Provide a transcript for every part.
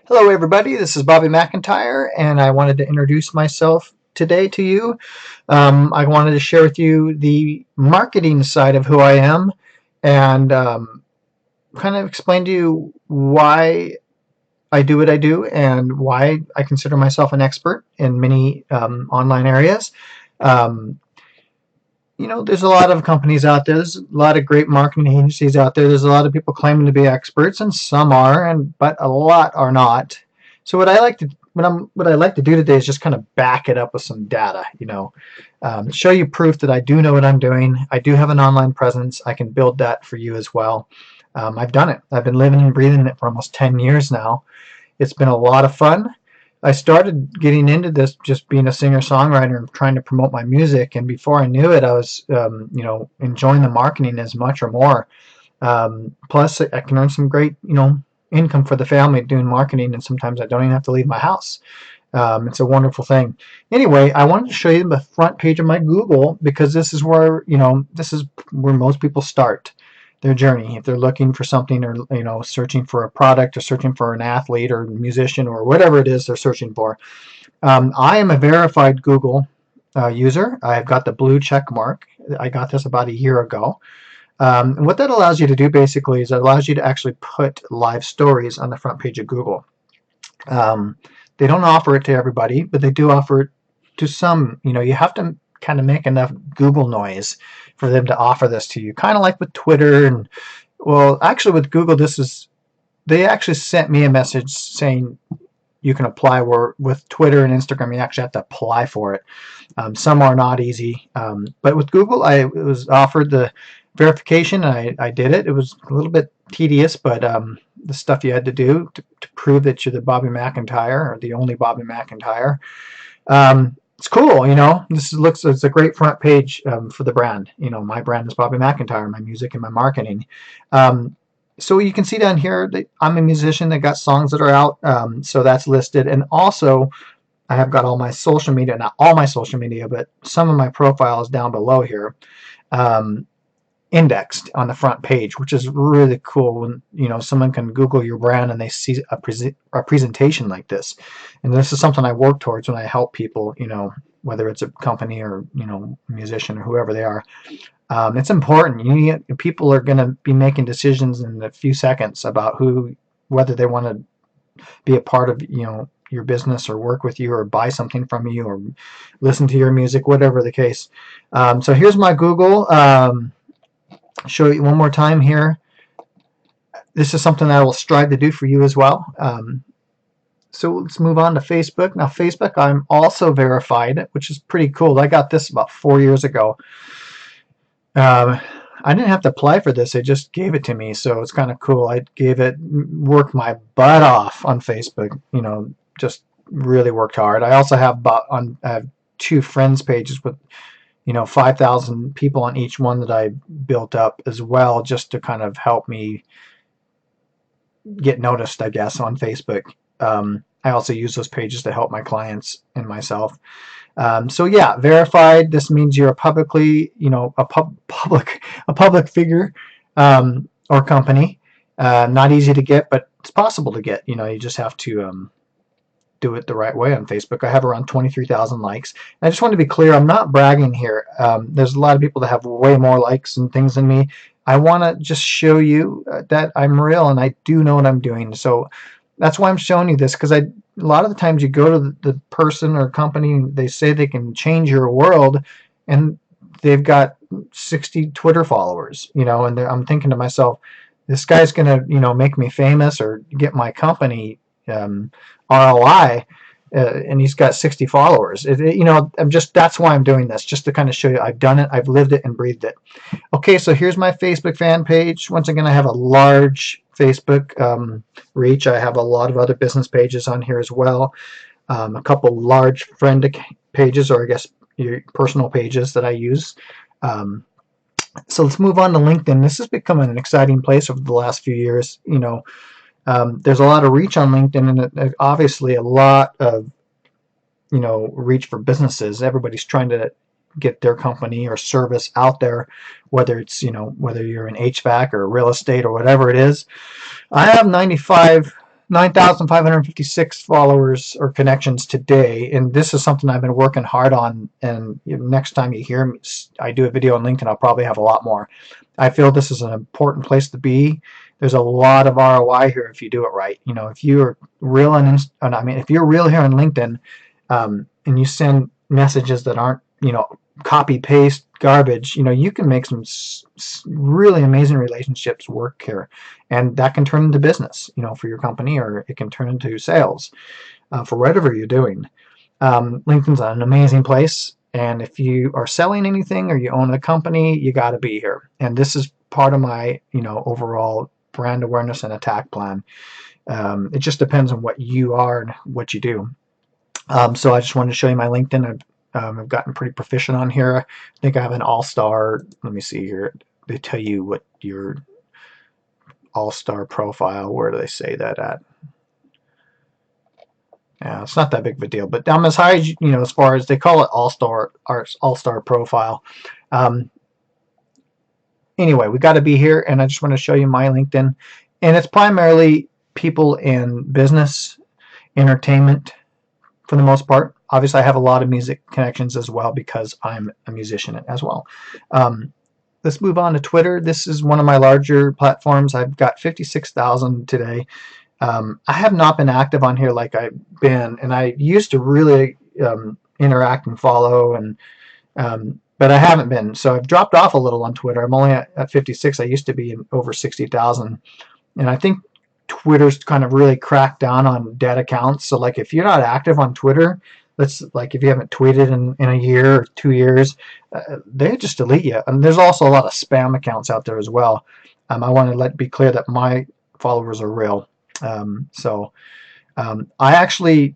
Hello, everybody. This is Bobby McIntyre, and I wanted to introduce myself today to you. I wanted to share with you the marketing side of who I am and kind of explain to you why I do what I do and why I consider myself an expert in many online areas. Um, there's a lot of companies out there. There's a lot of great marketing agencies out there. There's a lot of people claiming to be experts, and some are, but a lot are not. So what I like to do today is just kind of back it up with some data. Show you proof that I do know what I'm doing. I do have an online presence. I can build that for you as well. I've done it. I've been living and breathing it for almost 10 years now. It's been a lot of fun. I started getting into this just being a singer-songwriter and trying to promote my music, and before I knew it, I was, enjoying the marketing as much or more. Plus, I can earn some great, income for the family doing marketing, and sometimes I don't even have to leave my house. It's a wonderful thing. Anyway, I wanted to show you the front page of my Google because this is where most people start their journey if they're looking for something, or searching for a product, or searching for an athlete or musician or whatever it is they're searching for. I am a verified Google user. I've got the blue check mark. I got this about a year ago. And what that allows you to do basically is it allows you to actually put live stories on the front page of Google. They don't offer it to everybody, but they do offer it to some. You have to kind of make enough Google noise for them to offer this to you. Kind of like with Twitter and, well, actually with Google, they actually sent me a message saying you can apply, where with Twitter and Instagram you actually have to apply for it. Some are not easy, but with Google I was offered the verification, and I did it. It was a little bit tedious, but the stuff you had to do to prove that you're the Bobby McIntyre, or the only Bobby McIntyre. It's cool. It's a great front page for the brand. My brand is Bobby McIntyre, my music and my marketing. So you can see down here that I'm a musician that got songs that are out, so that's listed. And also I have got all my social media, not all my social media, but some of my profiles down below here, indexed on the front page, which is really cool when someone can Google your brand and they see a presentation like this. And this is something I work towards when I help people, whether it's a company or musician or whoever they are. It's important. People are going to be making decisions in a few seconds about whether they want to be a part of your business, or work with you, or buy something from you, or listen to your music, whatever the case. So here's my Google. Show you one more time here. This is something I will strive to do for you as well. So let's move on to Facebook. Now Facebook, I'm also verified, which is pretty cool. I got this about 4 years ago. I didn't have to apply for this. They just gave it to me, so it's kind of cool. Worked my butt off on Facebook. Just really worked hard. I also have I have 2 friends pages with 5,000 people on each one that I built up as well, just to kind of help me get noticed, I guess, on Facebook. I also use those pages to help my clients and myself. So yeah, verified. This means you're a publicly, a public figure, or company. Not easy to get, but it's possible to get. You just have to do it the right way on Facebook. I have around 23,000 likes. And I just want to be clear, I'm not bragging here. There's a lot of people that have way more likes and things than me. I want to just show you that I'm real and I do know what I'm doing. So that's why I'm showing you this, because a lot of the times you go to the person or company, they say they can change your world, and they've got 60 Twitter followers, and I'm thinking to myself, this guy's going to, make me famous or get my company ROI, and he's got 60 followers. That's why I'm doing this, just to kind of show you I've done it, I've lived it and breathed it. Okay, so here's my Facebook fan page. Once again, I have a large Facebook reach. I have a lot of other business pages on here as well. A couple large friend pages, or I guess your personal pages that I use. So let's move on to LinkedIn. This has become an exciting place over the last few years. There's a lot of reach on LinkedIn, and obviously a lot of reach for businesses. Everybody's trying to get their company or service out there, whether it's whether you're in HVAC or real estate or whatever it is. I have 9,556 followers or connections today, and this is something I've been working hard on, and next time you hear me, I do a video on LinkedIn, I'll probably have a lot more. I feel this is an important place to be. There's a lot of ROI here if you do it right. You know, if you're real if you're real here on LinkedIn, and you send messages that aren't, copy paste garbage, you can make some really amazing relationships work here, and that can turn into business, for your company, or it can turn into sales for whatever you're doing. LinkedIn's an amazing place, and if you are selling anything or you own a company, you got to be here. And this is part of my, overall brand awareness and attack plan. It just depends on what you are and what you do. So I just wanted to show you my LinkedIn. I've gotten pretty proficient on here. I think I have an all-star. Let me see here. They tell you what your all-star profile. Where do they say that at? Yeah, it's not that big of a deal. But I'm as high as, as far as they call it all-star profile. Anyway, we got to be here, and I just want to show you my LinkedIn. And it's primarily people in business, entertainment, for the most part. Obviously, I have a lot of music connections as well because I'm a musician as well. Let's move on to Twitter. This is one of my larger platforms. I've got 56,000 today. I have not been active on here like I've been, and I used to really interact and follow, but I haven't been. So I've dropped off a little on Twitter. I'm only at 56. I used to be over 60,000, and I think Twitter's kind of really cracked down on dead accounts. So like if you're not active on Twitter, if you haven't tweeted in a year or 2 years, they just delete you. And there's also a lot of spam accounts out there as well. I want to be clear that my followers are real. I actually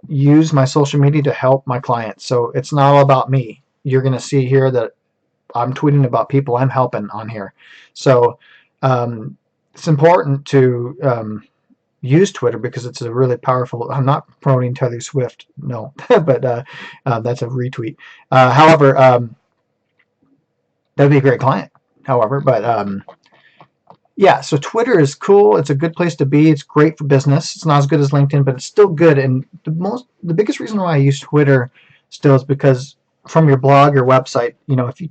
use my social media to help my clients. So it's not all about me. You're going to see here that I'm tweeting about people I'm helping on here. So it's important to use Twitter because it's a really powerful. I'm not promoting Taylor Swift, no, but that's a retweet. However, that'd be a great client. However, but yeah, so Twitter is cool. It's a good place to be. It's great for business. It's not as good as LinkedIn, but it's still good. And the biggest reason why I use Twitter still is because from your blog or website, if you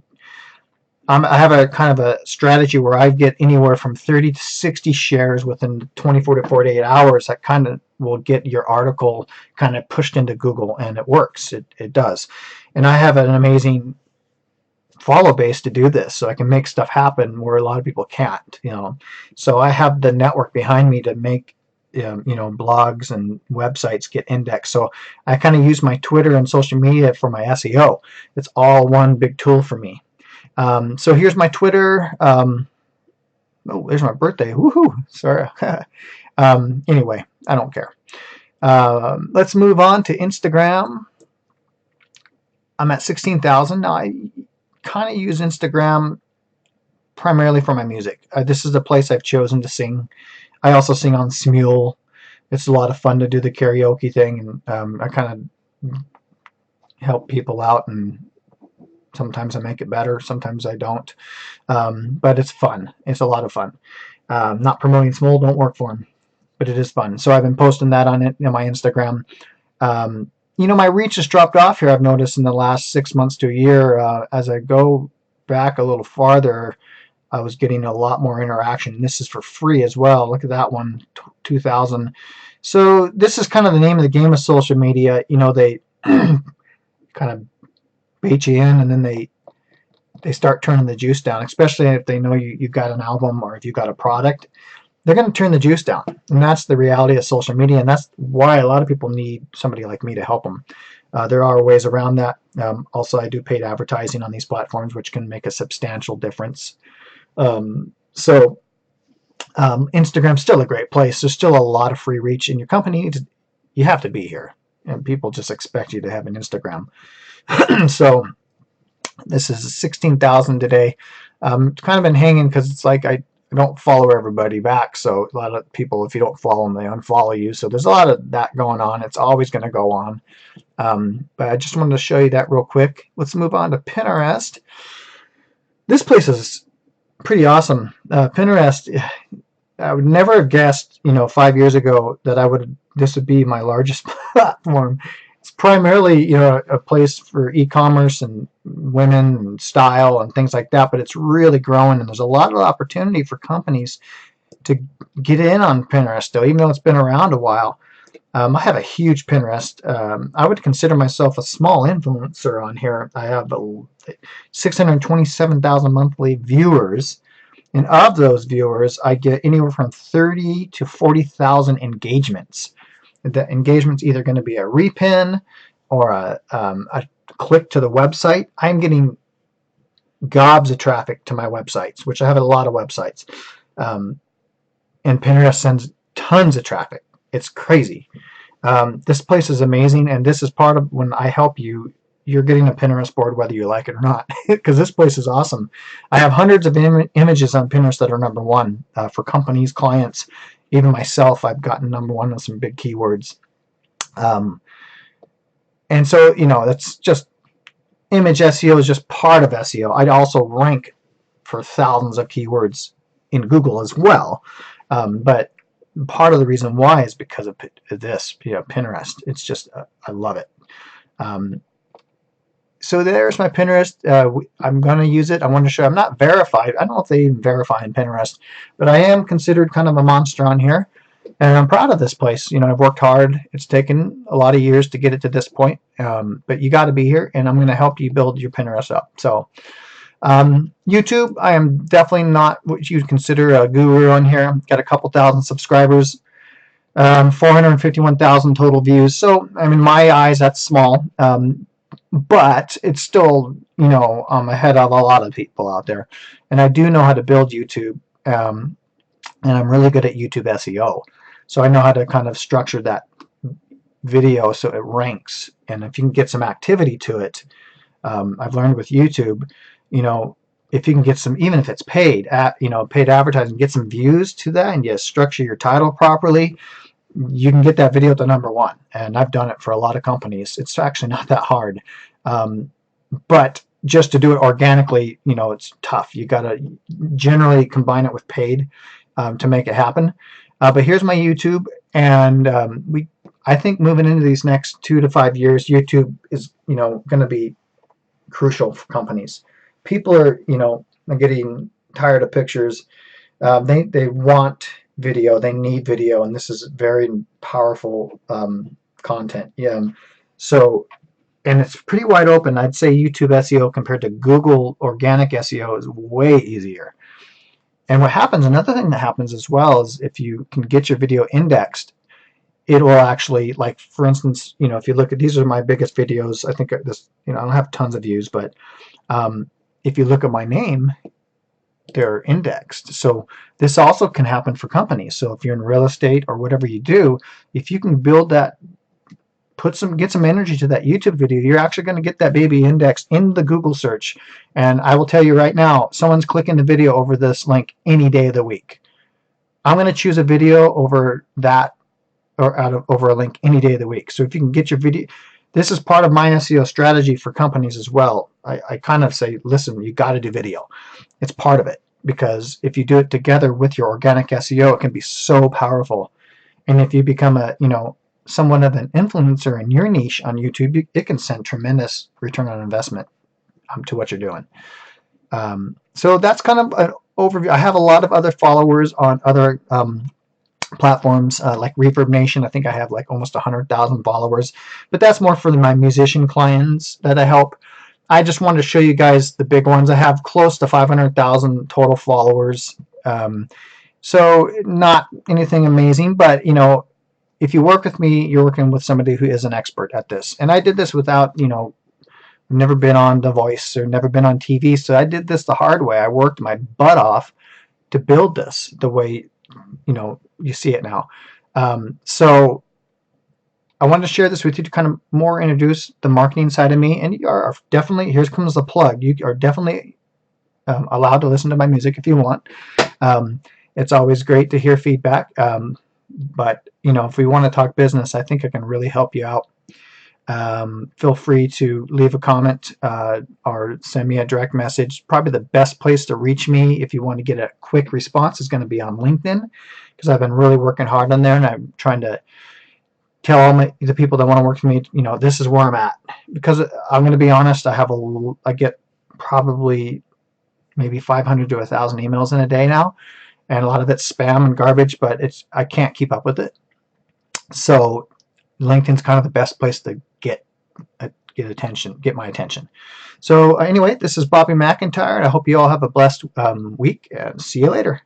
I have a kind of a strategy where I get anywhere from 30 to 60 shares within 24 to 48 hours. That kind of will get your article kind of pushed into Google, and it works. It does. And I have an amazing follow base to do this, so I can make stuff happen where a lot of people can't. So I have the network behind me to make blogs and websites get indexed. So I kind of use my Twitter and social media for my SEO. It's all one big tool for me. So here's my Twitter. Oh, there's my birthday. Woohoo! Sorry. Anyway, I don't care. Let's move on to Instagram. I'm at 16,000 now. I kind of use Instagram primarily for my music. This is the place I've chosen to sing. I also sing on Smule. It's a lot of fun to do the karaoke thing, and I kind of help people out, and sometimes I make it better, sometimes I don't. But it's fun. It's a lot of fun. Not promoting Smule, don't work for them, but it is fun. So I've been posting that on my Instagram. My reach has dropped off here, I've noticed, in the last 6 months to a year. As I go back a little farther, I was getting a lot more interaction. This is for free as well. Look at that one, 2,000. So this is kind of the name of the game of social media. They kind of bait you in, and then they start turning the juice down, especially if they know you've got an album or if you've got a product. They're going to turn the juice down, and that's the reality of social media, and that's why a lot of people need somebody like me to help them. There are ways around that. Also, I do paid advertising on these platforms, which can make a substantial difference. Instagram's still a great place. There's still a lot of free reach in your company. You have to be here, and people just expect you to have an Instagram. So this is 16,000 today. It's kind of been hanging because it's like I don't follow everybody back. So a lot of people, if you don't follow them, they unfollow you. So there's a lot of that going on. It's always going to go on. But I just wanted to show you that real quick. Let's move on to Pinterest. This place is pretty awesome. Pinterest, I would never have guessed, 5 years ago that this would be my largest platform. It's primarily, a place for e-commerce and women and style and things like that, but it's really growing, and there's a lot of opportunity for companies to get in on Pinterest, though, even though it's been around a while. I have a huge Pinterest. I would consider myself a small influencer on here. I have 627,000 monthly viewers. And of those viewers, I get anywhere from 30 to 40,000 engagements. The engagement's either going to be a repin or a click to the website. I'm getting gobs of traffic to my websites, which I have a lot of websites. And Pinterest sends tons of traffic. It's crazy. This place is amazing, and this is part of when I help you. You're getting a Pinterest board whether you like it or not, because this place is awesome. I have hundreds of images on Pinterest that are number one for companies, clients, even myself. I've gotten number one on some big keywords. And so, that's just image SEO is just part of SEO. I'd also rank for thousands of keywords in Google as well. But part of the reason why is because of this, Pinterest. It's just, I love it. So there's my Pinterest. I'm going to use it. I want to show I'm not verified. I don't know if they even verify in Pinterest, but I am considered kind of a monster on here. And I'm proud of this place. I've worked hard. It's taken a lot of years to get it to this point. But you got to be here, and I'm going to help you build your Pinterest up. So YouTube, I am definitely not what you'd consider a guru on here. Got a couple thousand subscribers. 451,000 total views. So, in my eyes, that's small. But it's still, I'm ahead of a lot of people out there. And I do know how to build YouTube. And I'm really good at YouTube SEO. So I know how to kind of structure that video so it ranks. And if you can get some activity to it, I've learned with YouTube, if you can get some, even if it's paid, paid advertising, get some views to that, and you structure your title properly, you can get that video to number one. And I've done it for a lot of companies. It's actually not that hard. But just to do it organically, it's tough. You got to generally combine it with paid to make it happen. But here's my YouTube, and I think moving into these next 2 to 5 years, YouTube is going to be crucial for companies. People are getting tired of pictures. They want video. They need video, and this is very powerful content. Yeah. So, and it's pretty wide open. I'd say YouTube SEO compared to Google organic SEO is way easier. And what happens, another thing that happens as well, is if you can get your video indexed, it will actually, like, for instance, if you look at, these are my biggest videos. I think this, I don't have tons of views, but if you look at my name, they're indexed. So this also can happen for companies. So if you're in real estate or whatever you do, if you can build that, get some energy to that YouTube video, you're actually going to get that baby indexed in the Google search. And I will tell you right now, someone's clicking the video over this link any day of the week. I'm going to choose a video over that, or over a link any day of the week. So if you can get your video, this is part of my SEO strategy for companies as well. I kind of say, listen, you got to do video. It's part of it, because if you do it together with your organic SEO, it can be so powerful. And if you become a, somewhat of an influencer in your niche on YouTube, it can send tremendous return on investment to what you're doing. So that's kind of an overview. I have a lot of other followers on other platforms like Reverb Nation. I think I have like almost 100,000 followers, but that's more for my musician clients that I help. I just wanted to show you guys the big ones. I have close to 500,000 total followers. So not anything amazing, but if you work with me, you're working with somebody who is an expert at this. And I did this without, never been on The Voice or never been on TV. So I did this the hard way. I worked my butt off to build this the way, you see it now. So I wanted to share this with you to kind of more introduce the marketing side of me. And you are definitely, here comes the plug. You are definitely allowed to listen to my music if you want. It's always great to hear feedback. But, if we want to talk business, I think I can really help you out. Feel free to leave a comment or send me a direct message. Probably the best place to reach me if you want to get a quick response is going to be on LinkedIn, because I've been really working hard on there, and I'm trying to tell all the people that want to work for me, this is where I'm at. Because I'm going to be honest, I get probably maybe 500 to 1,000 emails in a day now, and a lot of it's spam and garbage, but I can't keep up with it. So LinkedIn's kind of the best place to get my attention. So anyway, this is Bobby McIntyre, and I hope you all have a blessed week, and see you later.